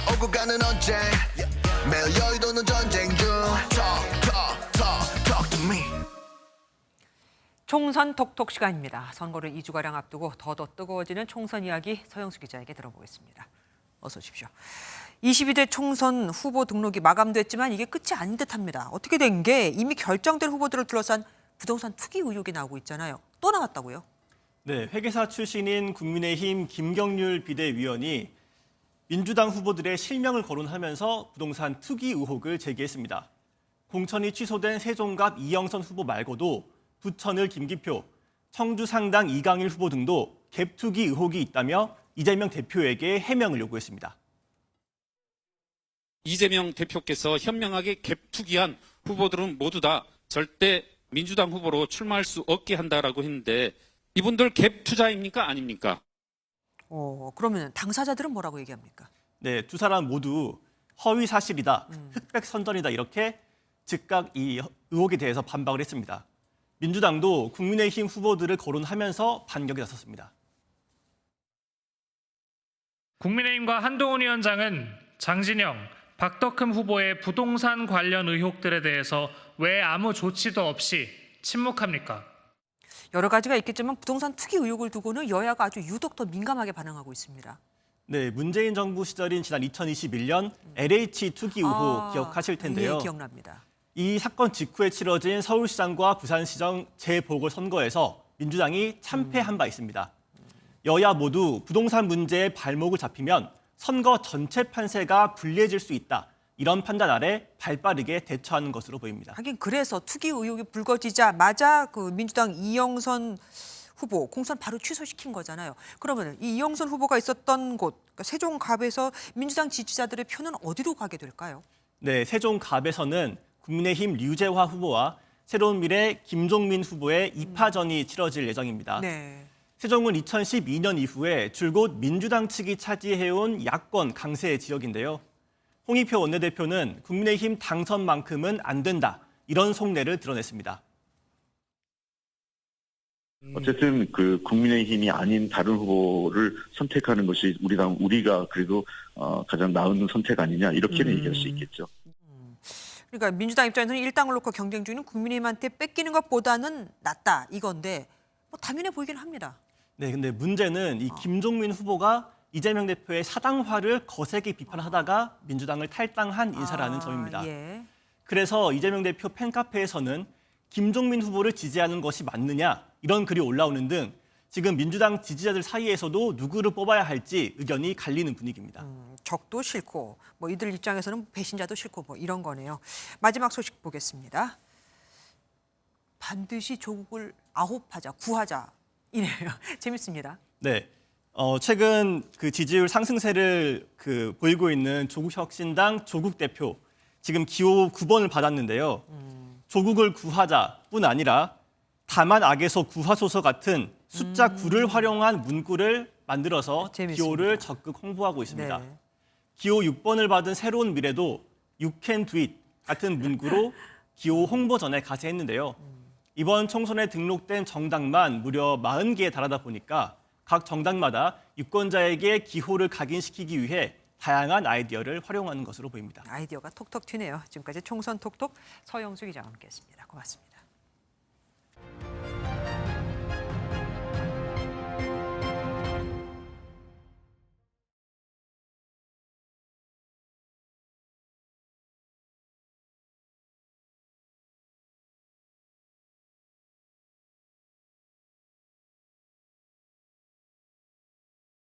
오고 가는 언제 매일 여의도는 전쟁 중 Talk to me. 총선 톡톡 시간입니다. 선거를 2주가량 앞두고 더더 뜨거워지는 총선 이야기 서영수 기자에게 들어보겠습니다. 어서 오십시오. 22대 총선 후보 등록이 마감됐지만 이게 끝이 아닌 듯합니다. 어떻게 된 게 이미 결정된 후보들을 둘러싼 부동산 투기 의혹이 나오고 있잖아요. 또 나왔다고요? 네, 회계사 출신인 국민의힘 김경률 비대위원이 민주당 후보들의 실명을 거론하면서 부동산 투기 의혹을 제기했습니다. 공천이 취소된 세종갑 이영선 후보 말고도 부천을 김기표, 청주 상당 이강일 후보 등도 갭 투기 의혹이 있다며 이재명 대표에게 해명을 요구했습니다. 이재명 대표께서 현명하게 갭 투기한 후보들은 모두 다 절대 민주당 후보로 출마할 수 없게 한다라고 했는데 이분들 갭 투자입니까 아닙니까? 그러면 당사자들은 뭐라고 얘기합니까? 네, 두 사람 모두 허위 사실이다, 흑백 선전이다 이렇게 즉각 이 의혹에 대해서 반박을 했습니다. 민주당도 국민의힘 후보들을 거론하면서 반격에 나섰습니다. 국민의힘과 한동훈 위원장은 장진영, 박덕흠 후보의 부동산 관련 의혹들에 대해서 왜 아무 조치도 없이 침묵합니까? 여러 가지가 있겠지만 부동산 투기 의혹을 두고는 여야가 아주 유독 더 민감하게 반응하고 있습니다. 네, 문재인 정부 시절인 지난 2021년 LH 투기 의혹 기억하실 텐데요. 네, 기억납니다. 이 사건 직후에 치러진 서울시장과 부산시장 재보궐선거에서 민주당이 참패한 바 있습니다. 여야 모두 부동산 문제에 발목을 잡히면 선거 전체 판세가 불리해질 수 있다. 이런 판단 아래 발빠르게 대처하는 것으로 보입니다. 하긴 그래서 투기 의혹이 불거지자마자 그 민주당 이영선 후보 공천 바로 취소시킨 거잖아요. 그러면 이 이영선 후보가 있었던 곳, 그러니까 세종갑에서 민주당 지지자들의 표는 어디로 가게 될까요? 네, 세종갑에서는 국민의힘 류재화 후보와 새로운 미래 김종민 후보의 2파전이 치러질 예정입니다. 네. 세종은 2012년 이후에 줄곧 민주당 측이 차지해온 야권 강세 지역인데요. 홍익표 원내대표는 국민의힘 당선만큼은 안 된다. 이런 속내를 드러냈습니다. 어쨌든 그 국민의힘이 아닌 다른 후보를 선택하는 것이 우리가 그래도 가장 나은 선택 아니냐 이렇게는 얘기할 수 있겠죠. 그러니까 민주당 입장에서는 일당을 놓고 경쟁 중인 국민의힘한테 뺏기는 것보다는 낫다 이건데 뭐 당연해 보이긴 합니다. 네, 근데 문제는 이 김종민 후보가 이재명 대표의 사당화를 거세게 비판하다가 민주당을 탈당한 인사라는 점입니다. 예. 그래서 이재명 대표 팬카페에서는 김종민 후보를 지지하는 것이 맞느냐 이런 글이 올라오는 등 지금 민주당 지지자들 사이에서도 누구를 뽑아야 할지 의견이 갈리는 분위기입니다. 적도 싫고 뭐 이들 입장에서는 배신자도 싫고 뭐 이런 거네요. 마지막 소식 보겠습니다. 반드시 조국을 아홉하자, 구하자 이네요. 재밌습니다. 네, 최근 그 지지율 상승세를 보이고 있는 조국혁신당 조국 대표 지금 기호 9번을 받았는데요. 조국을 구하자뿐 아니라 다만 악에서 구하소서 같은 숫자 9를 활용한 문구를 만들어서 재밌습니다. 기호를 적극 홍보하고 있습니다. 네. 기호 6번을 받은 새로운 미래도 You can do it 같은 문구로 기호 홍보전에 가세했는데요. 이번 총선에 등록된 정당만 무려 40개에 달하다 보니까 각 정당마다 유권자에게 기호를 각인시키기 위해 다양한 아이디어를 활용하는 것으로 보입니다. 아이디어가 톡톡 튀네요. 지금까지 총선 톡톡 서영수 기자와 함께했습니다. 고맙습니다.